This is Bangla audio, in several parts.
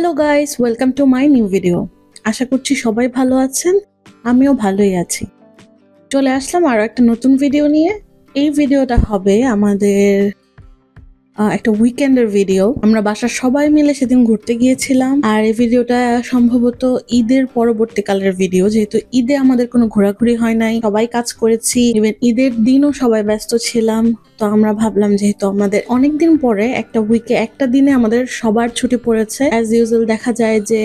Hello guys, welcome to my new video. আশা করছি সবাই ভালো আছেন, আমিও ভালোই আছি। চলে আসলাম আরো একটা নতুন ভিডিও নিয়ে। এই ভিডিওটা হবে আমাদের একটা উইকেন্ডের ভিডিও। আমরা বাসার সবাই মিলে সেদিন ঘুরতে গিয়েছিলাম, আর এই ভিডিওটা সম্ভবত ঈদের পরবর্তীকালের ভিডিও, যেহেতু ঈদে আমাদের কোনো ঘোরাঘুরি হয় নাই, সবাই কাজ করেছি। ইভেন ঈদের দিনও সবাই ব্যস্ত ছিলাম। তো আমরা ভাবলাম যেহেতু আমাদের অনেকদিন পরে একটা উইকে একটা দিনে আমাদের সবার ছুটি পড়েছে, অ্যাজ ইউজুয়াল দেখা যায় যে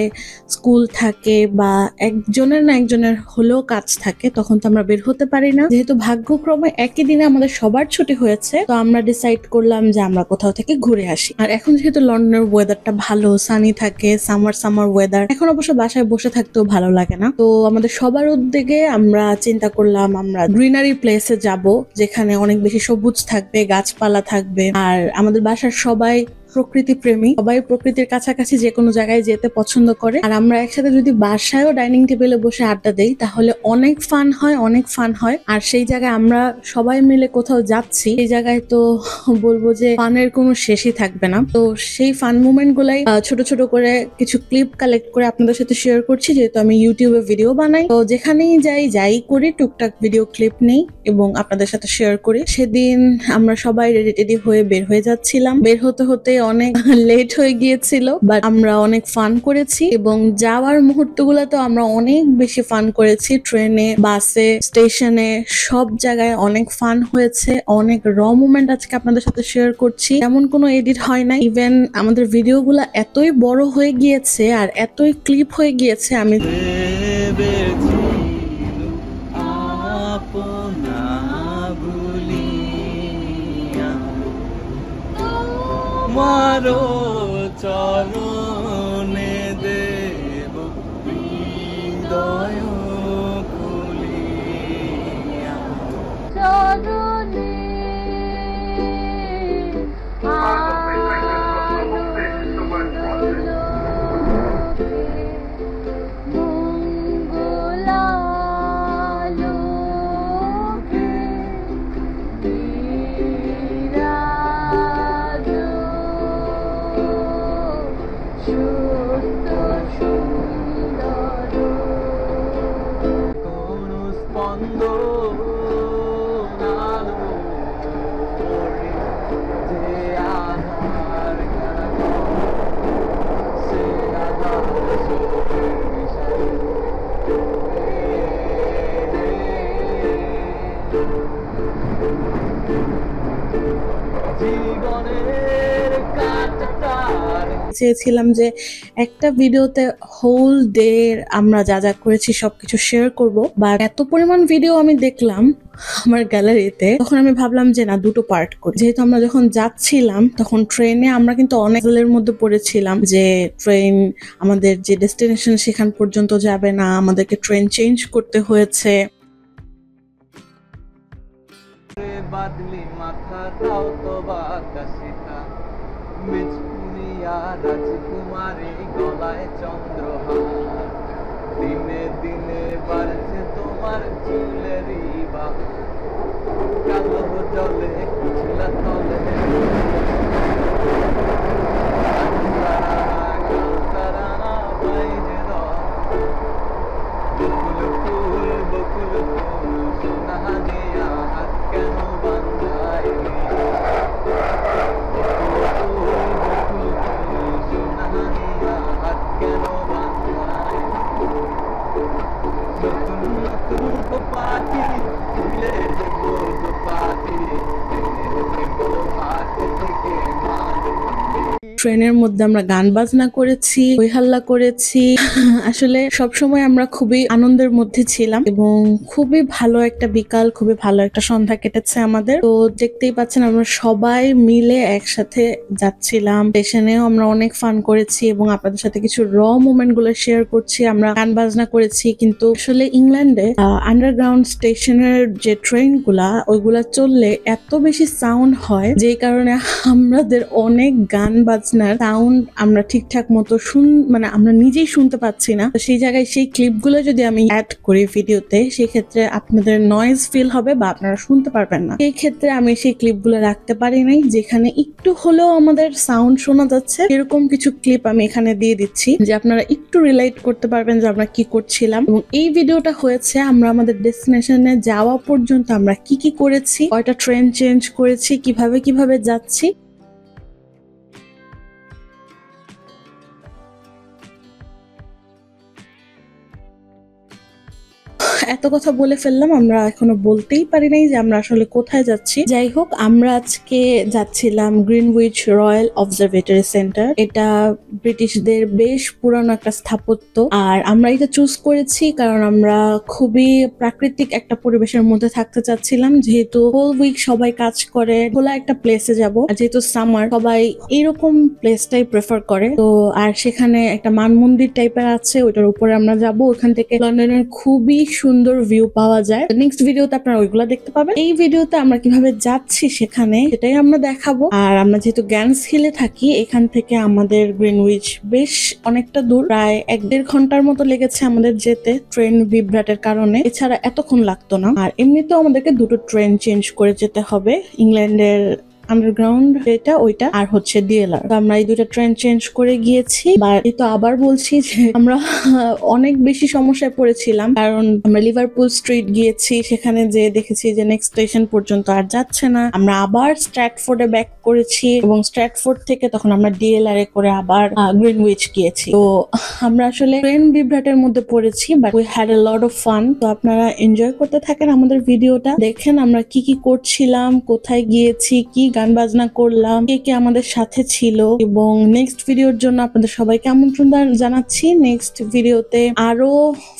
স্কুল থাকে বা একজনের না একজনের হলেও কাজ থাকে, তখন তো আমরা বের হতে পারি না। যেহেতু ভাগ্যক্রমে একই দিনে আমাদের সবার ছুটি হয়েছে, তো আমরা ডিসাইড করলাম যে আমরা কোথাও থেকে ঘুরে আসি। আর এখন যেহেতু লন্ডনের ওয়েদারটা ভালো, সানি থাকে, সামার ওয়েদার, এখন অবশ্য বাসায় বসে থাকতেও ভালো লাগে না। তো আমাদের সবার উদ্যোগে আমরা চিন্তা করলাম আমরা গ্রিনারি প্লেসে যাব, যেখানে অনেক বেশি সবুজ থাকবে, গাছপালা থাকবে। আর আমাদের বাসার সবাই প্রকৃতি প্রেমী, সবাই প্রকৃতির কাছাকাছি যে কোনো জায়গায় যেতে পছন্দ করে। আর আমরা একসাথে যদি বাসায়ও ডাইনিং টেবিলে বসে আড্ডা দেই তাহলে অনেক ফান হয়। আর সেই জায়গায় আমরা সবাই মিলে কোথাও যাচ্ছি, সেই জায়গায় তো বলবো যে ফানের কোনো শেষই থাকবে না। তো সেই ফান মুভমেন্ট গুলাই ছোট ছোট করে কিছু ক্লিপ কালেক্ট করে আপনাদের সাথে শেয়ার করছি, যেহেতু আমি ইউটিউবে ভিডিও বানাই। তো যেখানেই যাই করি টুকটাক ভিডিও ক্লিপ নেই এবং আপনাদের সাথে শেয়ার করি। সেদিন আমরা সবাই রেডি হয়ে বের হয়ে যাচ্ছিলাম। বের হতে হতে অনেক লেট হয়ে গিয়েছিল, বাট আমরা অনেক ফান করেছি এবং যাওয়ার মুহূর্তগুলোতে আমরা অনেক বেশি ফান করেছি। ট্রেনে, বাসে, স্টেশনে, সব জায়গায় অনেক ফান হয়েছে। অনেক র মুভমেন্ট আজকে আপনাদের সাথে শেয়ার করছি। এমন কোনো এডিট হয় না। ইভেন আমাদের ভিডিওগুলো এতই বড় হয়ে গিয়েছে আর এতই ক্লিপ হয়ে গিয়েছে, আমি মারো চরণে দেব হৃদয় খুলিয়া চরণে চেয়েছিলাম যে একটা ভিডিওতে হোল ডে আমরা যা করেছি সবকিছু শেয়ার করব। বাট এত পরিমাণ ভিডিও আমি দেখলাম আমার গ্যালারিতে, তখন আমি ভাবলাম যে না, দুটো পার্ট করি। যেহেতু আমরা যখন যাচ্ছিলাম তখন ট্রেনে আমরা কিন্তু অনেক জেলের মধ্যে পড়েছিলাম যে ট্রেন আমাদের যে ডেস্টিনেশন সেখান পর্যন্ত যাবে না, আমাদেরকে ট্রেন চেঞ্জ করতে হয়েছে। বাদলি মাথা তাও তো বাতাসিতা মিছুনিয়া রাজকুমারী গলায় চন্দ্রহার, দিনে দিনে বাড়ছে তোমার চুলেরই বাপ, কালো জলে কুচলা তলে বাইরে বকুল ফুল সোনা দিয়া হাত কেন বান্ধাইলি, সোনা দিয়া হাত কেন বান্ধাইলি, নতুন নতুন পাখি তুলে দেবো পাখি হাত থেকে ট্রেনের মধ্যে আমরা গান বাজনা করেছি, হই হাল্লা করেছি। আসলে সবসময় আমরা খুবই আনন্দের মধ্যে ছিলাম এবং খুবই ভালো একটা বিকাল, খুবই ভালো একটা সন্ধ্যা কেটেছে আমাদের। তো দেখতেই পাচ্ছেন আমরা সবাই মিলে একসাথে যাচ্ছিলাম। স্টেশনেও আমরা অনেক ফান করেছি এবং আপনাদের সাথে কিছু র মোমেন্ট গুলো শেয়ার করছি। আমরা গান বাজনা করেছি, কিন্তু আসলে ইংল্যান্ডে আন্ডারগ্রাউন্ড স্টেশনের যে ট্রেন গুলা ওইগুলা চললে এত বেশি সাউন্ড হয়, যেই কারণে আমাদের অনেক গান বাজনা লিসনার সাউন্ড আমরা ঠিকঠাক মতো মানে আমরা নিজেই শুনতে পাচ্ছি না। তো সেই জায়গায় সেই ক্লিপগুলো যদি আমি অ্যাড করি ভিডিওতে, সেই ক্ষেত্রে আপনাদের নয়েজ ফিল হবে বা আপনারা শুনতে পারবেন না। সেই ক্ষেত্রে আমি সেই ক্লিপগুলো রাখতে পারি নাই, যেখানে একটু হলেও আমাদের সাউন্ড শোনা যাচ্ছে এরকম কিছু ক্লিপ আমি এখানে দিয়ে দিচ্ছি, যে আপনারা একটু রিলেট করতে পারবেন যে আমরা কি করছিলাম। এবং এই ভিডিওটা হয়েছে আমরা আমাদের ডেস্টিনেশনে যাওয়া পর্যন্ত আমরা কি কি করেছি, কয়টা ট্রেন চেঞ্জ করেছি, কিভাবে যাচ্ছি। এত কথা বলে ফেললাম, আমরা এখনো বলতেই পারি নাই যে আমরা আসলে কোথায় যাচ্ছি। যাই হোক, আমরা আজকে যাচ্ছিলাম গ্রিনউইচ রয়্যাল অবজারভেটরি সেন্টার। এটা ব্রিটিশদের বেশ পুরানো একটা স্থাপত্য, আর আমরা এটা চুজ করেছি কারণ আমরা খুবই প্রাকৃতিক একটা পরিবেশের মধ্যে থাকতে চাচ্ছিলাম। যেহেতু হোল উইক সবাই কাজ করে, খোলা একটা প্লেসে যাব, আর যেহেতু সামার সবাই এইরকম প্লেসটাই প্রেফার করে। তো আর সেখানে একটা মানমন্দির টাইপের আছে, ওইটার উপরে আমরা যাব। ওখান থেকে লন্ডনের খুবই সুন্দর ভিউ পাওয়া যায়। নেক্সট ভিডিওতে আপনারা ওইগুলো দেখতে পাবেন। এই ভিডিওতে আমরা কিভাবে যাচ্ছি সেখানে সেটাই আমরা দেখাবো। আর আমরা যেহেতু গ্যান্স হিলে থাকি, এখান থেকে আমাদের গ্রিনউইচ বেশ অনেকটা দূর, প্রায় 1-1.5 ঘন্টার মতো লেগেছে আমাদের যেতে, ট্রেন বিভ্রাটের কারণে। এছাড়া এতক্ষণ লাগতো না। আর এমনিতেও আমাদেরকে দুটো ট্রেন চেঞ্জ করে যেতে হবে, ইংল্যান্ডের আন্ডারগ্রাউন্ড যেটা ওইটা, আর হচ্ছে ডিএলআর। তো আমরা এই দুটো ট্রেন চেঞ্জ করে গিয়েছি। এই তো আবার বলছি যে আমরা অনেক বেশি সমস্যায় পড়েছিলাম, কারণ আমরা লিভারপুল স্ট্রিট গিয়েছি, সেখানে যে দেখেছি যে নেক্সট স্টেশন পর্যন্ত আর যাচ্ছে না। আমরা আবার স্ট্র্যাটফোর্ডে ব্যাক করেছি, এবং স্ট্র্যাটফোর্ড থেকে তখন আমরা ডিএলআর এ করে আবার গ্রিনউইচ গিয়েছি। তো আমরা আসলে ট্রেন বিভ্রাটের মধ্যে পড়েছি, but we had a lot of fun. তো আপনারা এনজয় করতে থাকেন আমাদের ভিডিওটা, দেখেন আমরা কি কি করছিলাম, কোথায় গিয়েছি, কি গান বাজনা করলাম, কে কে আমাদের সাথে ছিল। এবং নেক্সট ভিডিওর জন্য আপনাদের সবাইকে আমন্ত্রণ জানাচ্ছি। নেক্সট ভিডিওতে আরো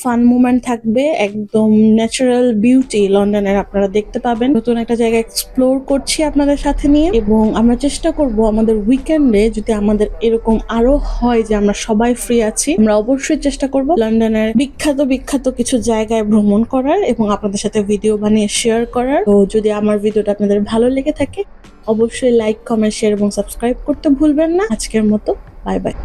ফান মোমেন্ট থাকবে, একদম ন্যাচারাল বিউটি লন্ডনের আপনারা দেখতে পাবেন। নতুন একটা জায়গা এক্সপ্লোর করছি আপনাদের সাথে নিয়ে, এবং আমরা চেষ্টা করব আমাদের উইকেন্ডে যদি আমাদের এরকম আরো হয় যে আমরা সবাই ফ্রি আছি, আমরা অবশ্যই চেষ্টা করব লন্ডনের বিখ্যাত কিছু জায়গায় ভ্রমণ করার এবং আপনাদের সাথে ভিডিও বানিয়ে শেয়ার করার। তো যদি আমার ভিডিওটা আপনাদের ভালো লেগে থাকে, অবশ্যই লাইক, কমেন্ট, শেয়ার এবং সাবস্ক্রাইব করতে ভুলবেন না। আজকের মতো বাই বাই।